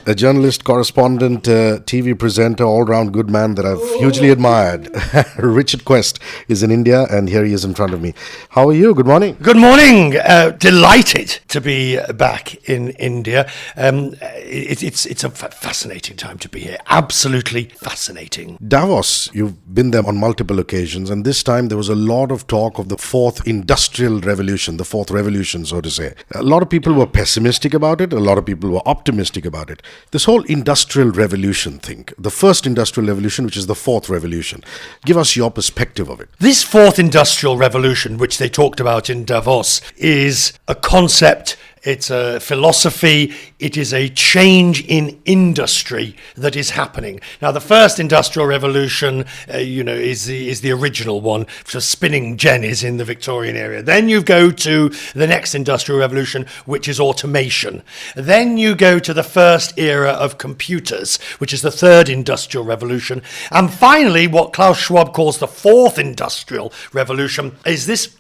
A journalist, correspondent, TV presenter, all-round good man that I've hugely admired. Richard Quest is in India, and here he is in front of me. How are you? Good morning. Good morning. Delighted to be back in India. It's a fascinating time to be here. Absolutely fascinating. Davos, you've been there on multiple occasions, and this time there was a lot of talk of the fourth industrial revolution, the fourth revolution, so to say. A lot of people were pessimistic about it. A lot of people were optimistic about it. This whole industrial revolution thing, the first industrial revolution, which is the fourth revolution, give us your perspective of it. This fourth industrial revolution, which they talked about in Davos, is a concept. It's a philosophy. It is a change in industry that is happening. Now, the first industrial revolution, is the original one. So spinning jennies in the Victorian era. Then you go to the next industrial revolution, which is automation. Then you go to the first era of computers, which is the third industrial revolution. And finally, what Klaus Schwab calls the fourth industrial revolution is this.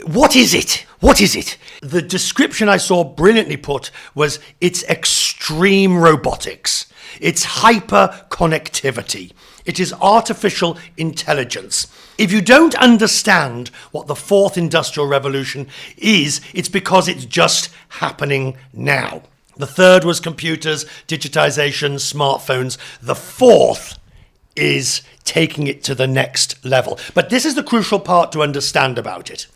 What is it? What is it? The description I saw brilliantly put was it's extreme robotics. It's hyper connectivity. It is artificial intelligence. If you don't understand what the fourth industrial revolution is, it's because it's just happening now. The third was computers, digitization, smartphones. The fourth is taking it to the next level. But this is the crucial part to understand about it.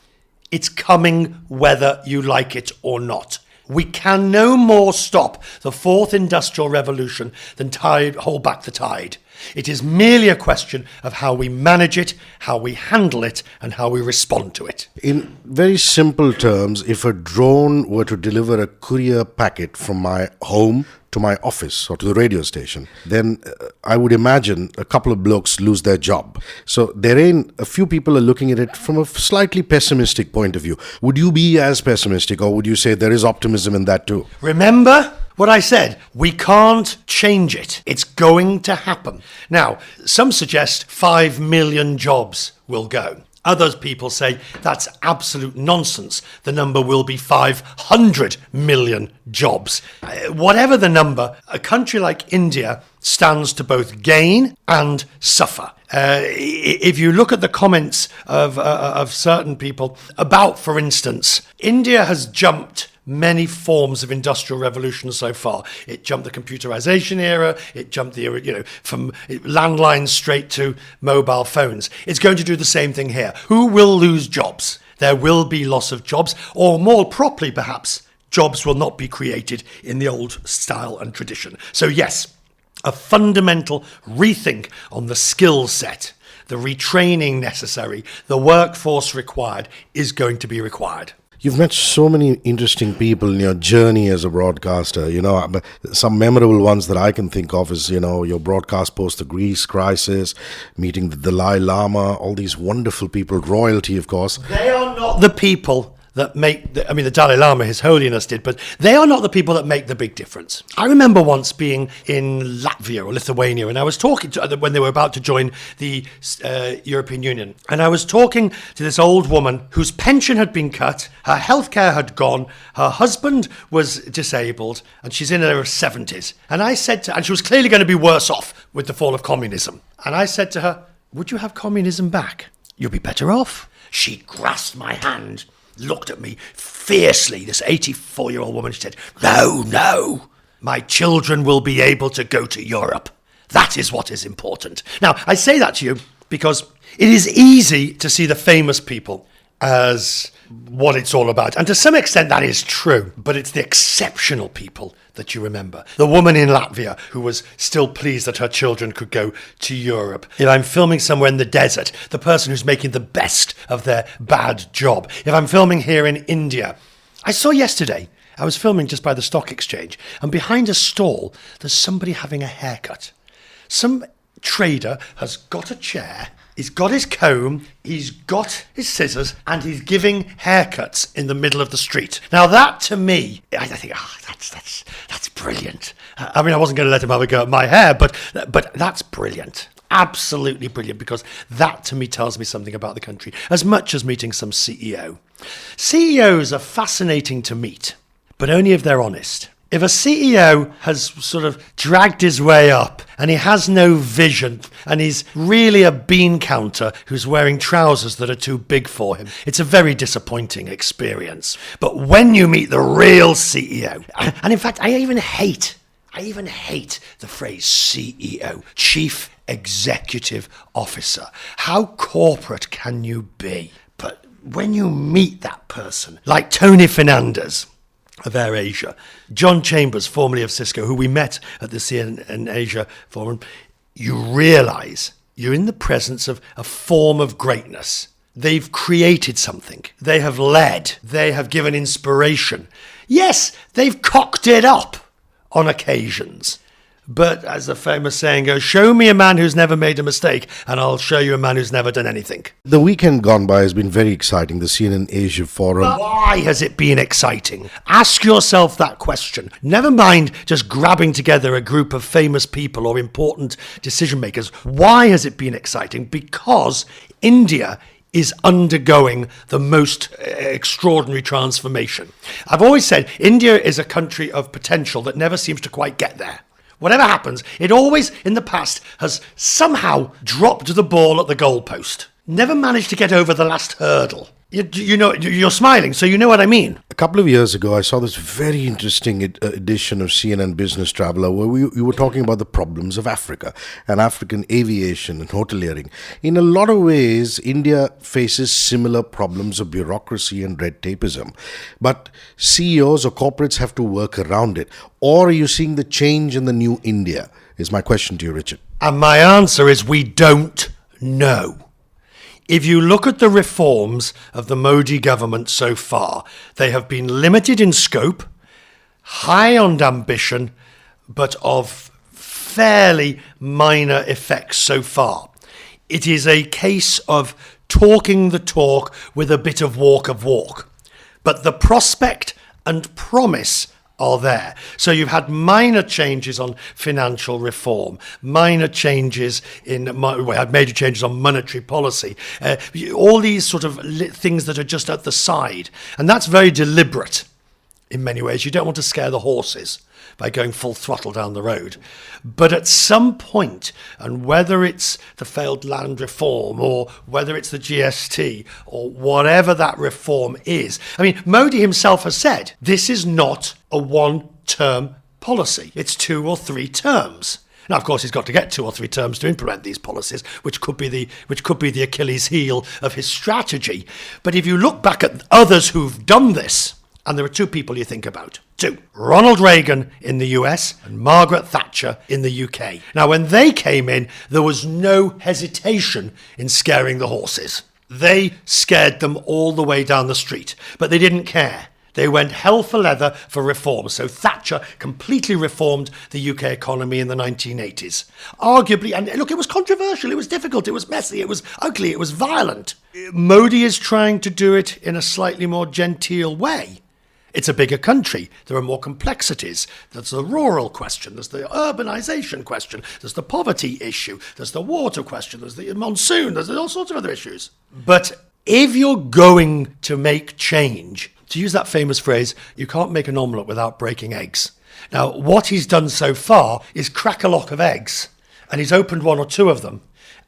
It's coming whether you like it or not. We can no more stop the fourth industrial revolution than hold back the tide. It is merely a question of how we manage it, how we handle it, and how we respond to it. In very simple terms, if a drone were to deliver a courier packet from my home to my office or to the radio station, then I would imagine a couple of blokes lose their job. So a few people are looking at it from a slightly pessimistic point of view. Would you be as pessimistic, or would you say there is optimism in that too? Remember what I said, we can't change it. It's going to happen. Now, some suggest 5 million jobs will go. Other people say that's absolute nonsense. The number will be 500 million jobs. Whatever the number, a country like India stands to both gain and suffer. If you look at the comments of certain people about, for instance, India has jumped many forms of industrial revolution so far. It jumped the computerization era. It jumped from landlines straight to mobile phones. It's going to do the same thing here. Who will lose jobs? There will be loss of jobs, or more properly, perhaps, jobs will not be created in the old style and tradition. So yes, a fundamental rethink on the skill set, the retraining necessary, the workforce required is going to be required. You've met so many interesting people in your journey as a broadcaster. Some memorable ones that I can think of is, your broadcast post the Greece crisis, meeting the Dalai Lama, all these wonderful people, royalty, of course. They are not the people that make, the Dalai Lama, His Holiness did, but they are not the people that make the big difference. I remember once being in Latvia or Lithuania, and I was talking to when they were about to join the European Union, and I was talking to this old woman whose pension had been cut, her healthcare had gone, her husband was disabled, and she's in her 70s. And I said to her, and she was clearly going to be worse off with the fall of communism. And I said to her, would you have communism back? You'll be better off. She grasped my hand, looked at me fiercely, this 84-year-old woman. She said, no, my children will be able to go to Europe. That is what is important. Now, I say that to you because it is easy to see the famous people as what it's all about. And to some extent that is true, but it's the exceptional people that you remember. The woman in Latvia who was still pleased that her children could go to Europe. If I'm filming somewhere in the desert, the person who's making the best of their bad job. If I'm filming here in India, I saw yesterday, I was filming just by the stock exchange, and behind a stall, there's somebody having a haircut. Some trader has got a chair, he's got his comb, he's got his scissors, and he's giving haircuts in the middle of the street. Now that, to me, I think, that's brilliant. I wasn't going to let him have a go at my hair, but that's brilliant. Absolutely brilliant, because that to me tells me something about the country, as much as meeting some CEO. CEOs are fascinating to meet, but only if they're honest. If a CEO has sort of dragged his way up and he has no vision and he's really a bean counter who's wearing trousers that are too big for him, it's a very disappointing experience. But when you meet the real CEO, and in fact, I even hate the phrase CEO, Chief Executive Officer. How corporate can you be? But when you meet that person, like Tony Fernandez of AirAsia, John Chambers, formerly of Cisco, who we met at the CNN Asia Forum, you realise you're in the presence of a form of greatness. They've created something. They have led. They have given inspiration. Yes, they've cocked it up on occasions. But as the famous saying goes, show me a man who's never made a mistake, and I'll show you a man who's never done anything. The weekend gone by has been very exciting, the CNN Asia Forum. But why has it been exciting? Ask yourself that question. Never mind just grabbing together a group of famous people or important decision makers. Why has it been exciting? Because India is undergoing the most extraordinary transformation. I've always said India is a country of potential that never seems to quite get there. Whatever happens, it always, in the past, has somehow dropped the ball at the goalpost. Never managed to get over the last hurdle. You know, you're smiling, so you know what I mean. A couple of years ago, I saw this very interesting edition of CNN Business Traveler where we were talking about the problems of Africa and African aviation and hoteliering. In a lot of ways, India faces similar problems of bureaucracy and red tapeism. But CEOs or corporates have to work around it. Or are you seeing the change in the new India? Is my question to you, Richard. And my answer is we don't know. If you look at the reforms of the Modi government so far, they have been limited in scope, high on ambition, but of fairly minor effects so far. It is a case of talking the talk with a bit of walk. But the prospect and promise are there. So you've had minor changes on financial reform, major changes on monetary policy, all these sort of things that are just at the side. And that's very deliberate in many ways. You don't want to scare the horses by going full throttle down the road. But at some point, and whether it's the failed land reform or whether it's the GST or whatever that reform is, I mean, Modi himself has said, this is not a one-term policy. It's 2 or 3 terms. Now, of course, he's got to get 2 or 3 terms to implement these policies, which could be the Achilles heel of his strategy. But if you look back at others who've done this, and there are 2 people you think about. 2. Ronald Reagan in the US and Margaret Thatcher in the UK. Now, when they came in, there was no hesitation in scaring the horses. They scared them all the way down the street, but they didn't care. They went hell for leather for reform. So Thatcher completely reformed the UK economy in the 1980s. Arguably, and look, it was controversial, it was difficult, it was messy, it was ugly, it was violent. Modi is trying to do it in a slightly more genteel way. It's a bigger country. There are more complexities. There's the rural question. There's the urbanization question. There's the poverty issue. There's the water question. There's the monsoon. There's all sorts of other issues. But if you're going to make change, to use that famous phrase, you can't make an omelette without breaking eggs. Now, what he's done so far is crack a lock of eggs, and he's opened 1 or 2 of them,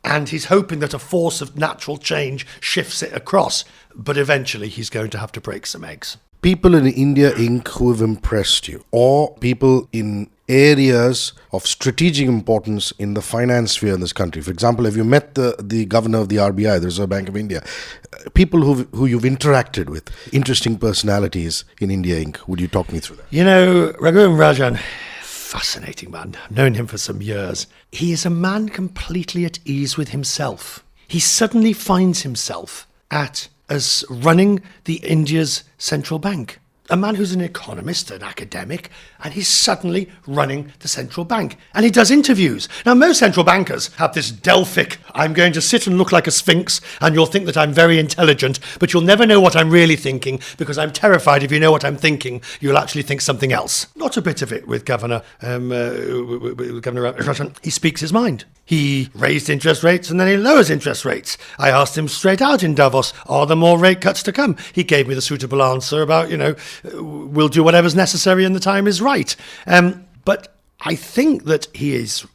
and he's hoping that a force of natural change shifts it across. But eventually, he's going to have to break some eggs. People in India Inc. who have impressed you, or people in areas of strategic importance in the finance sphere in this country. For example, have you met the governor of the RBI, the Reserve Bank of India? People who you've interacted with, interesting personalities in India Inc. Would you talk me through that? You know, Raghuram Rajan, fascinating man. I've known him for some years. He is a man completely at ease with himself. He suddenly finds himself as running the India's central bank. A man who's an economist, an academic, and he's suddenly running the central bank. And he does interviews. Now, most central bankers have this Delphic, I'm going to sit and look like a sphinx, and you'll think that I'm very intelligent, but you'll never know what I'm really thinking, because I'm terrified if you know what I'm thinking, you'll actually think something else. Not a bit of it with Governor Rajan. He speaks his mind. He raised interest rates and then he lowers interest rates. I asked him straight out in Davos, are there more rate cuts to come? He gave me the suitable answer about, will do whatever's necessary and the time is right. But I think that he is,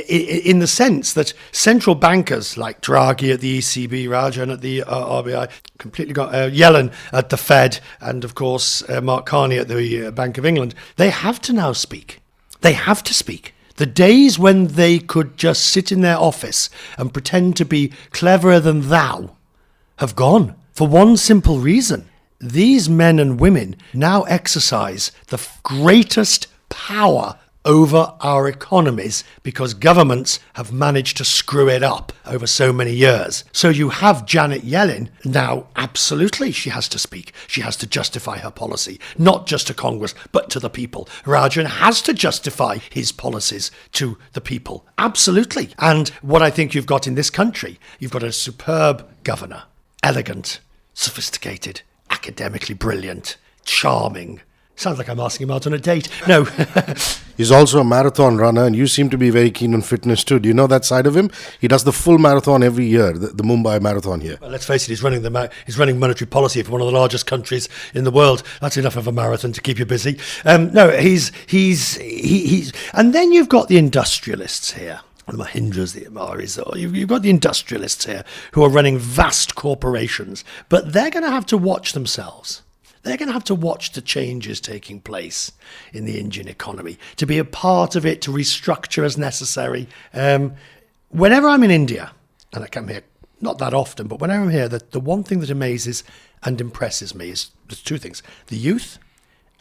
in the sense that central bankers like Draghi at the ECB, Rajan at the RBI, completely got Yellen at the Fed, and of course Mark Carney at the Bank of England, they have to now speak. They have to speak. The days when they could just sit in their office and pretend to be cleverer than thou have gone, for one simple reason. These men and women now exercise the greatest power over our economies because governments have managed to screw it up over so many years. So you have Janet Yellen now, absolutely, she has to speak. She has to justify her policy, not just to Congress, but to the people. Rajan has to justify his policies to the people, absolutely. And what I think you've got in this country, you've got a superb governor, elegant, sophisticated, academically brilliant, charming. Sounds like I'm asking him out on a date. No. He's also a marathon runner, and you seem to be very keen on fitness too. Do you know that side of him? He does the full marathon every year, the Mumbai Marathon here. Well, let's face it, he's running monetary policy for one of the largest countries in the world. That's enough of a marathon to keep you busy. No, he's, and then you've got the industrialists here. The Mahindras, the Amaris, you've got the industrialists here who are running vast corporations, but they're going to have to watch themselves. They're going to have to watch the changes taking place in the Indian economy, to be a part of it, to restructure as necessary. Whenever I'm in India, and I come here not that often, but whenever I'm here, the one thing that amazes and impresses me is there's two things: the youth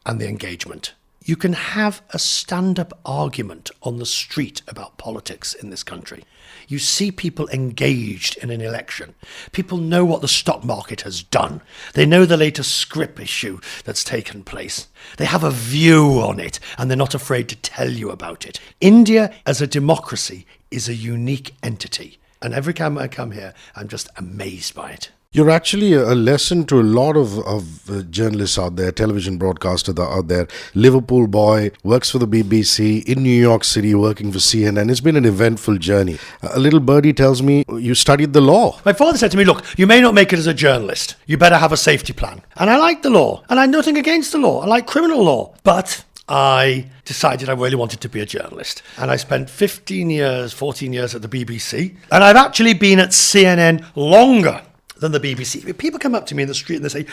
and the engagement. You can have a stand-up argument on the street about politics in this country. You see people engaged in an election. People know what the stock market has done. They know the latest scrip issue that's taken place. They have a view on it, and they're not afraid to tell you about it. India, as a democracy, is a unique entity. And every time I come here, I'm just amazed by it. You're actually a lesson to a lot of journalists out there, television broadcasters out there. Liverpool boy, works for the BBC, in New York City, working for CNN. It's been an eventful journey. A little birdie tells me you studied the law. My father said to me, look, you may not make it as a journalist. You better have a safety plan. And I like the law. And I have nothing against the law. I like criminal law. But I decided I really wanted to be a journalist. And I spent 14 years at the BBC. And I've actually been at CNN longer than the BBC. People come up to me in the street and they say,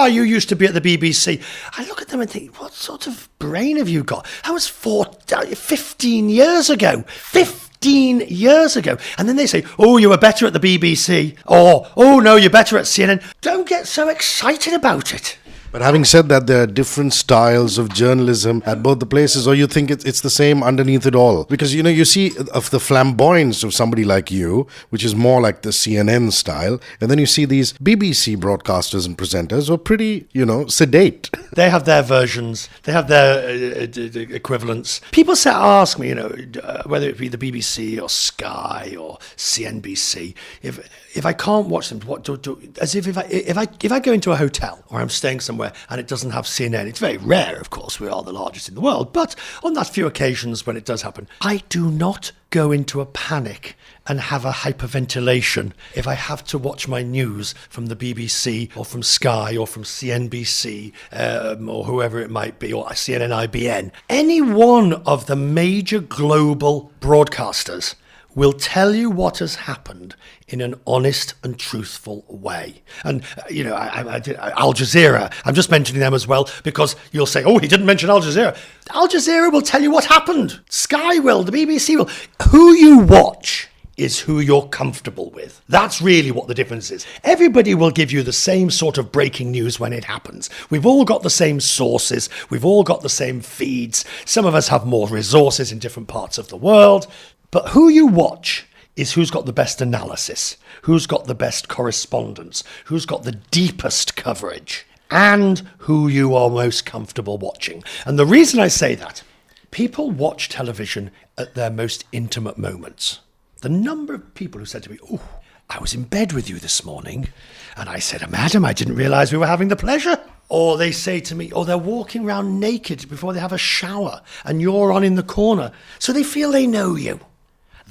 you used to be at the BBC. I look at them and think, what sort of brain have you got? That was 15 years ago. 15 years ago. And then they say, you were better at the BBC. Or, no, you're better at CNN. Don't get so excited about it. But having said that, there are different styles of journalism at both the places, or you think it's the same underneath it all? Because, you see of the flamboyance of somebody like you, which is more like the CNN style, and then you see these BBC broadcasters and presenters who are pretty, sedate. They have their versions. They have their equivalents. People ask me, whether it be the BBC or Sky or CNBC, if I can't watch them, what do as if I go into a hotel or I'm staying somewhere and it doesn't have CNN. It's very rare, of course, we are the largest in the world, but on that few occasions when it does happen, I do not go into a panic and have a hyperventilation if I have to watch my news from the BBC or from Sky or from CNBC or whoever it might be, or CNN IBN. Any one of the major global broadcasters will tell you what has happened in an honest and truthful way. And, Al Jazeera, I'm just mentioning them as well because you'll say, he didn't mention Al Jazeera. Al Jazeera will tell you what happened. Sky will, the BBC will. Who you watch is who you're comfortable with. That's really what the difference is. Everybody will give you the same sort of breaking news when it happens. We've all got the same sources. We've all got the same feeds. Some of us have more resources in different parts of the world. But who you watch is who's got the best analysis, who's got the best correspondence, who's got the deepest coverage, and who you are most comfortable watching. And the reason I say that, people watch television at their most intimate moments. The number of people who said to me, I was in bed with you this morning, and I said, Madam, I didn't realise we were having the pleasure. Or they say to me, they're walking around naked before they have a shower, and you're on in the corner, so they feel they know you.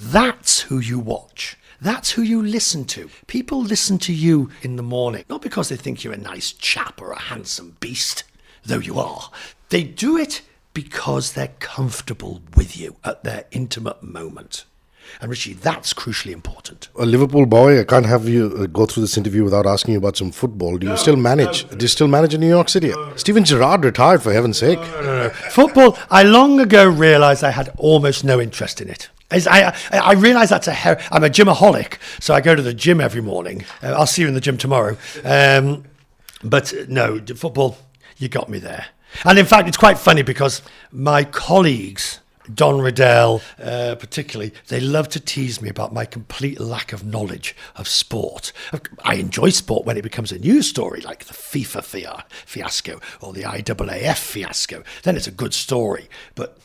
That's who you watch. That's who you listen to. People listen to you in the morning, not because they think you're a nice chap or a handsome beast. though you are, they do it because they're comfortable with you at their intimate moment. And Hrishi, that's crucially important. A Liverpool boy, I can't have you go through this interview without asking you about some football. Do you still manage? Do you still manage in New York City? Steven Gerrard retired, for heaven's sake. No. Football, I long ago realised I had almost no interest in it. I realise I'm a gymaholic, so I go to the gym every morning. I'll see you in the gym tomorrow. But no, football, you got me there. And in fact, it's quite funny because my colleagues, Don Riddell particularly, they love to tease me about my complete lack of knowledge of sport. I enjoy sport when it becomes a news story, like the FIFA fiasco or the IAAF fiasco. Then it's a good story, but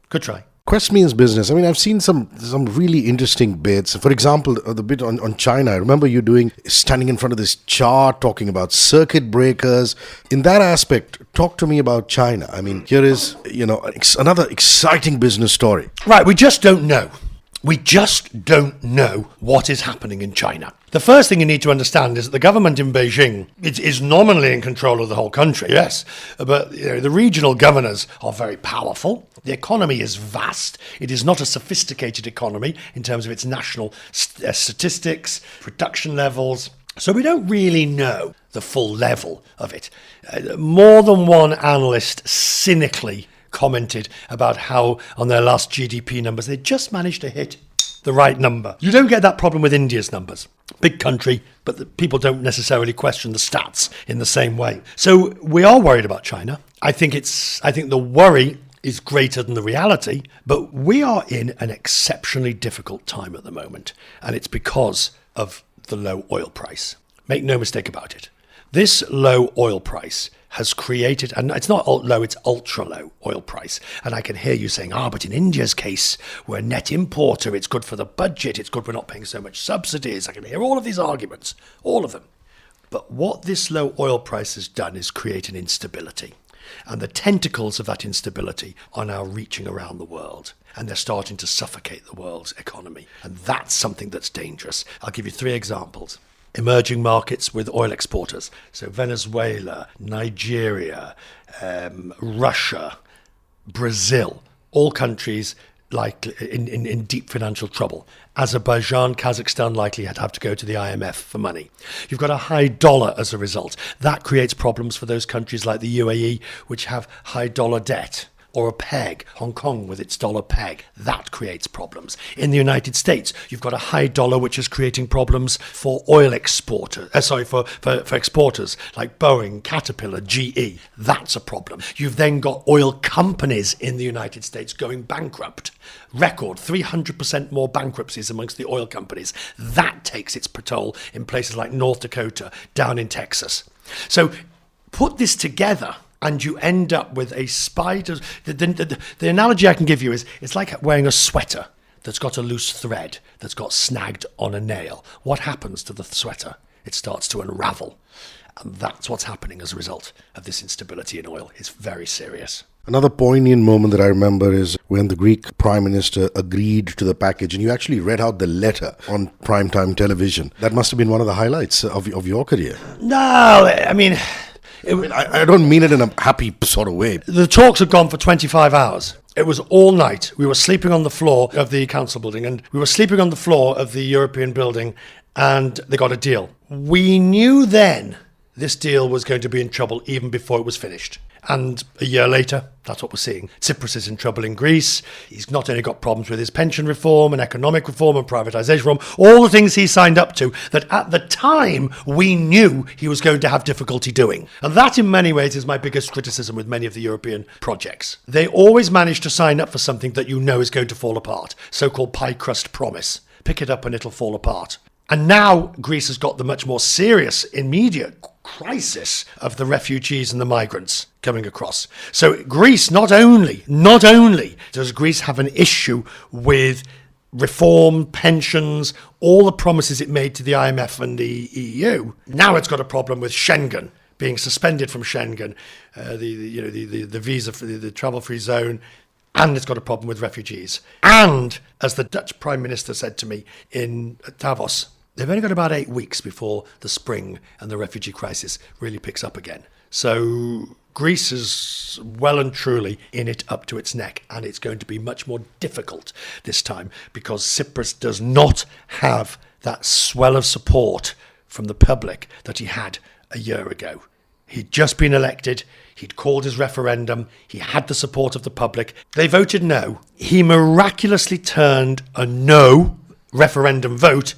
good try. Quest means business. I mean, I've seen some really interesting bits. For example, the bit on China. I remember you standing in front of this chart talking about circuit breakers. In that aspect, talk to me about China. I mean, here is, another exciting business story. Right, we just don't know. We just don't know what is happening in China. The first thing you need to understand is that the government in Beijing is nominally in control of the whole country, yes, but the regional governors are very powerful. The economy is vast. It is not a sophisticated economy in terms of its national statistics, production levels. So we don't really know the full level of it. More than one analyst cynically commented about how on their last GDP numbers they just managed to hit the right number. You don't get that problem with India's numbers. Big country, but the people don't necessarily question the stats in the same way. So we are worried about China. I think the worry is greater than the reality, but we are in an exceptionally difficult time at the moment, and it's because of the low oil price. Make no mistake about it. This low oil price has created, and it's not low, it's ultra low oil price. And I can hear you saying, but in India's case, we're a net importer, it's good for the budget, it's good we're not paying so much subsidies. I can hear all of these arguments, all of them. But what this low oil price has done is create an instability. And the tentacles of that instability are now reaching around the world. And they're starting to suffocate the world's economy. And that's something that's dangerous. I'll give you 3 examples. Emerging markets with oil exporters. So Venezuela, Nigeria, Russia, Brazil, all countries like in deep financial trouble. Azerbaijan, Kazakhstan likely have to go to the IMF for money. You've got a high dollar as a result. That creates problems for those countries like the UAE, which have high dollar debt. Or a peg, Hong Kong with its dollar peg. That creates problems. In the United States, you've got a high dollar which is creating problems for oil exporters. For exporters like Boeing, Caterpillar, GE. That's a problem. You've then got oil companies in the United States going bankrupt. Record 300% more bankruptcies amongst the oil companies. That takes its toll in places like North Dakota, down in Texas. So put this together, and you end up with a spider. The analogy I can give you is it's like wearing a sweater that's got a loose thread that's got snagged on a nail. What happens to the sweater? It starts to unravel. And that's what's happening as a result of this instability in oil. It's very serious. Another poignant moment that I remember is when the Greek Prime Minister agreed to the package and you actually read out the letter on primetime television. That must have been one of the highlights of your career. No, I mean, I don't mean it in a happy sort of way. The talks had gone for 25 hours. It was all night. We were sleeping on the floor of the council building and we were sleeping on the floor of the European building, and they got a deal. We knew then this deal was going to be in trouble even before it was finished. And a year later, that's what we're seeing. Tsipras is in trouble in Greece. He's not only got problems with his pension reform and economic reform and privatisation reform, all the things he signed up to that at the time we knew he was going to have difficulty doing. And that in many ways is my biggest criticism with many of the European projects. They always manage to sign up for something that you know is going to fall apart. So-called pie crust promise. Pick it up and it'll fall apart. And now Greece has got the much more serious, immediate crisis of the refugees and the migrants coming across. So Greece, not only does Greece have an issue with reform, pensions, all the promises it made to the IMF and the EU, now it's got a problem with Schengen, being suspended from Schengen, the visa, the travel-free zone, and it's got a problem with refugees. And, as the Dutch Prime Minister said to me in Davos, they've only got about 8 weeks before the spring and the refugee crisis really picks up again. So Greece is well and truly in it up to its neck, and it's going to be much more difficult this time because Tsipras does not have that swell of support from the public that he had a year ago. He'd just been elected, he'd called his referendum, he had the support of the public. They voted no. He miraculously turned a no referendum vote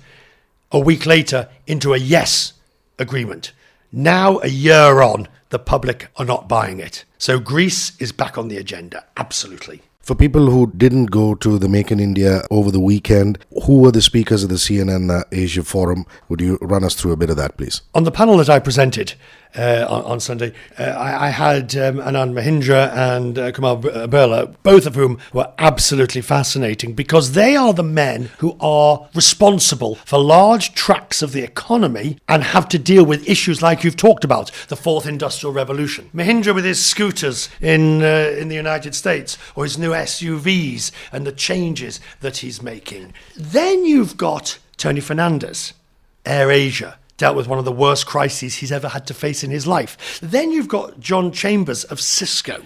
a week later into a yes agreement. Now, a year on, the public are not buying it. So Greece is back on the agenda, absolutely. For people who didn't go to the Make in India over the weekend, who were the speakers of the CNN Asia Forum? Would you run us through a bit of that, please? On the panel that I presented on Sunday, I had Anand Mahindra and Kumar Birla, both of whom were absolutely fascinating because they are the men who are responsible for large tracts of the economy and have to deal with issues like you've talked about, the fourth industrial revolution. Mahindra with his scooters in the United States, or his new SUVs and the changes that he's making. Then you've got Tony Fernandez, AirAsia, dealt with one of the worst crises he's ever had to face in his life. Then you've got John Chambers of Cisco,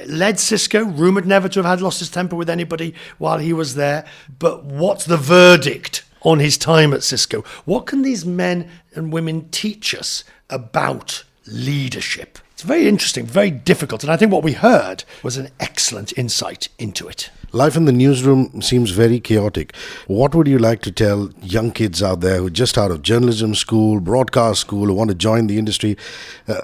led Cisco, rumoured never to have had lost his temper with anybody while he was there. But what's the verdict on his time at Cisco? What can these men and women teach us about leadership? It's very interesting, very difficult, and I think what we heard was an excellent insight into it. Life in the newsroom seems very chaotic. What would you like to tell young kids out there who are just out of journalism school, broadcast school, who want to join the industry? I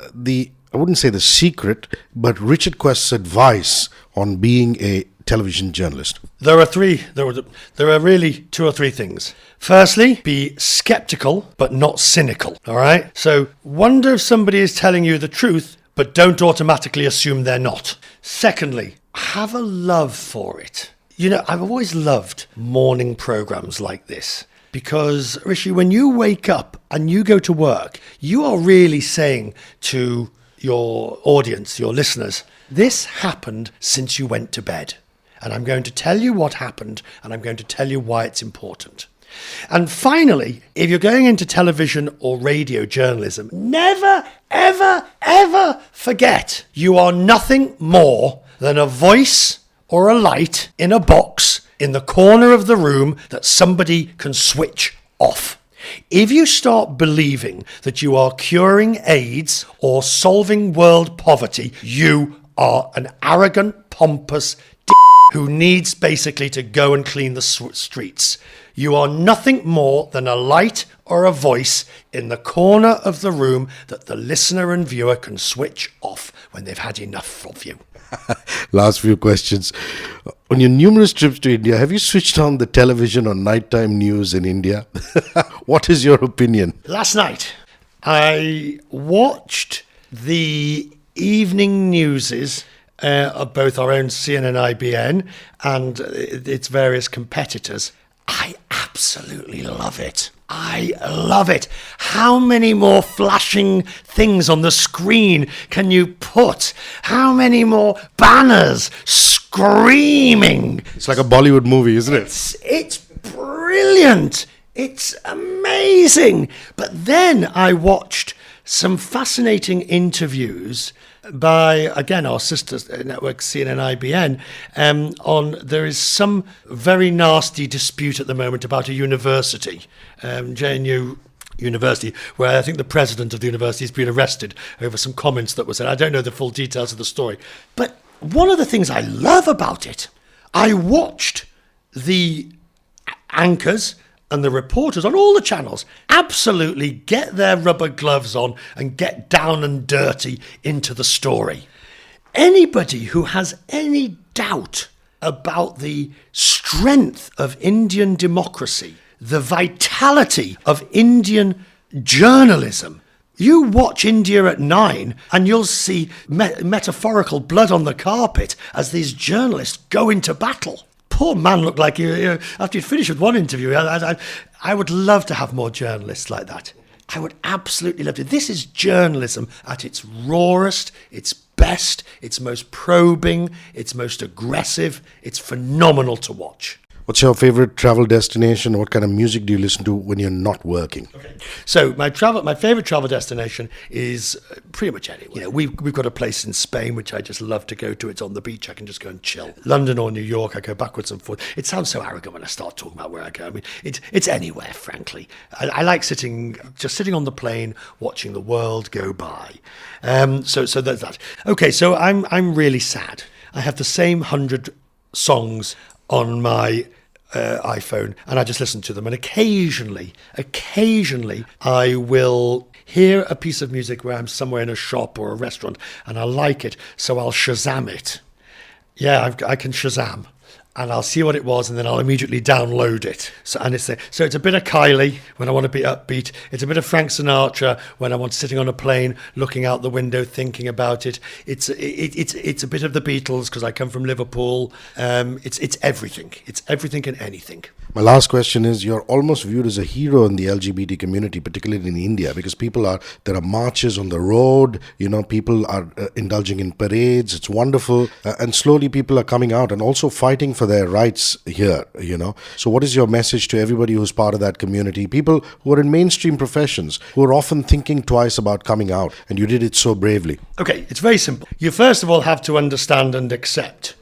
wouldn't say the secret, but Richard Quest's advice on being a television journalist. There are really two or three things. Firstly, be skeptical but not cynical. All right? So wonder if somebody is telling you the truth, but don't automatically assume they're not. Secondly, have a love for it. You know, I've always loved morning programs like this because, Hrishi, when you wake up and you go to work, you are really saying to your audience, your listeners, this happened since you went to bed. And I'm going to tell you what happened, and I'm going to tell you why it's important. And finally, if you're going into television or radio journalism, never, ever, ever forget you are nothing more than a voice or a light in a box in the corner of the room that somebody can switch off. If you start believing that you are curing AIDS or solving world poverty, you are an arrogant, pompous who needs basically to go and clean the streets. You are nothing more than a light or a voice in the corner of the room that the listener and viewer can switch off when they've had enough of you. Last few questions. On your numerous trips to India, have you switched on the television or nighttime news in India? What is your opinion? Last night, I watched the evening newses of both our own CNN IBN and its various competitors. I absolutely love it. I love it. How many more flashing things on the screen can you put? How many more banners screaming? It's like a Bollywood movie, isn't it? It's brilliant. It's amazing. But then I watched some fascinating interviews by, again, our sister network, CNN IBN, on there is some very nasty dispute at the moment about a university, JNU University, where I think the president of the university has been arrested over some comments that were said. I don't know the full details of the story. But one of the things I love about it, I watched the anchors and the reporters on all the channels absolutely get their rubber gloves on and get down and dirty into the story. Anybody who has any doubt about the strength of Indian democracy, the vitality of Indian journalism, you watch India at 9 and you'll see metaphorical blood on the carpet as these journalists go into battle. Poor man looked like you after you'd finished with one interview. I would love to have more journalists like that. I would absolutely love to. This is journalism at its rawest, its best, its most probing, its most aggressive. It's phenomenal to watch. What's your favorite travel destination? What kind of music do you listen to when you're not working? Okay. So my favorite travel destination is pretty much anywhere. You know, we've got a place in Spain which I just love to go to. It's on the beach. I can just go and chill. London or New York, I go backwards and forwards. It sounds so arrogant when I start talking about where I go. I mean, it's anywhere, frankly. I like sitting on the plane, watching the world go by. So that's that. Okay, so I'm really sad. I have the same 100 songs on my iPhone, and I just listen to them. And occasionally, I will hear a piece of music where I'm somewhere in a shop or a restaurant, and I like it, so I'll Shazam it. Yeah, I can Shazam. And I'll see what it was, and then I'll immediately download it. So it's a bit of Kylie when I want to be upbeat. It's a bit of Frank Sinatra when I want sitting on a plane, looking out the window, thinking about it. It's a bit of the Beatles because I come from Liverpool. It's everything. It's everything and anything. My last question is, you're almost viewed as a hero in the LGBT community, particularly in India, because there are marches on the road, people are indulging in parades. It's wonderful. And slowly people are coming out and also fighting for their rights here, So what is your message to everybody who's part of that community? People who are in mainstream professions, who are often thinking twice about coming out, and you did it so bravely. Okay, it's very simple. You first of all have to understand and accept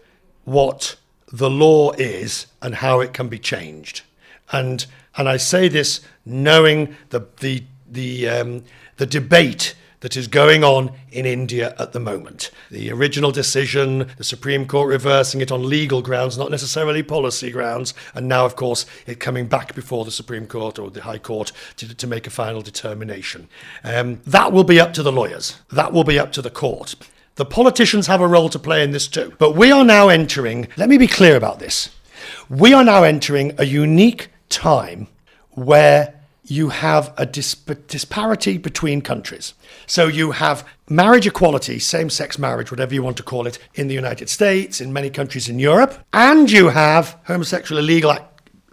what the law is and how it can be changed. And I say this knowing the debate that is going on in India at the moment. The original decision, the Supreme Court reversing it on legal grounds, not necessarily policy grounds, and now, of course, it coming back before the Supreme Court or the High Court to make a final determination. That will be up to the lawyers. That will be up to the court. The politicians have a role to play in this too. But we are now entering, let me be clear about this, we are now entering a unique time where you have a disparity between countries. So you have marriage equality, same-sex marriage, whatever you want to call it, in the United States, in many countries in Europe, and you have homosexual illegal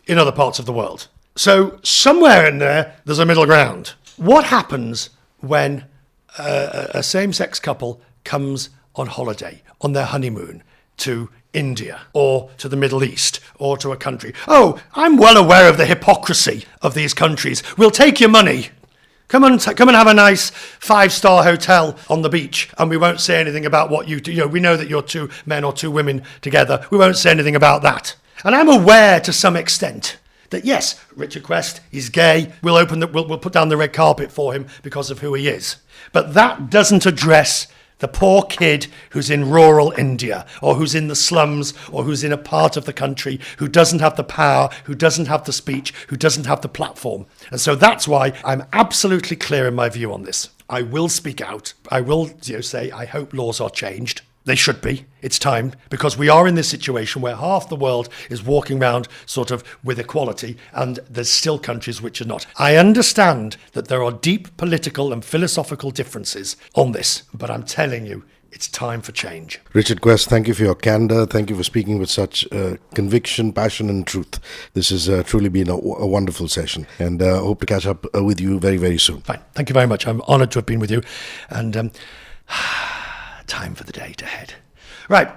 in other parts of the world. So somewhere in there, there's a middle ground. What happens when a same-sex couple comes on holiday, on their honeymoon, to India or to the Middle East or to a country? Oh, I'm well aware of the hypocrisy of these countries. We'll take your money. Come and have a nice 5-star hotel on the beach, and we won't say anything about what you do. We know that you're 2 men or 2 women together. We won't say anything about that. And I'm aware to some extent that yes, Richard Quest is gay. We'll put down the red carpet for him because of who he is. But that doesn't address the poor kid who's in rural India, or who's in the slums, or who's in a part of the country who doesn't have the power, who doesn't have the speech, who doesn't have the platform. And so that's why I'm absolutely clear in my view on this. I will speak out. I will say I hope laws are changed. They should be. It's time, because we are in this situation where half the world is walking around sort of with equality, and there's still countries which are not. I understand that there are deep political and philosophical differences on this, but I'm telling you, it's time for change. Richard Quest, thank you for your candor. Thank you for speaking with such conviction, passion and truth. This has truly been a wonderful session, and hope to catch up with you very, very soon. Fine. Thank you very much. I'm honoured to have been with you, and time for the date ahead. Right.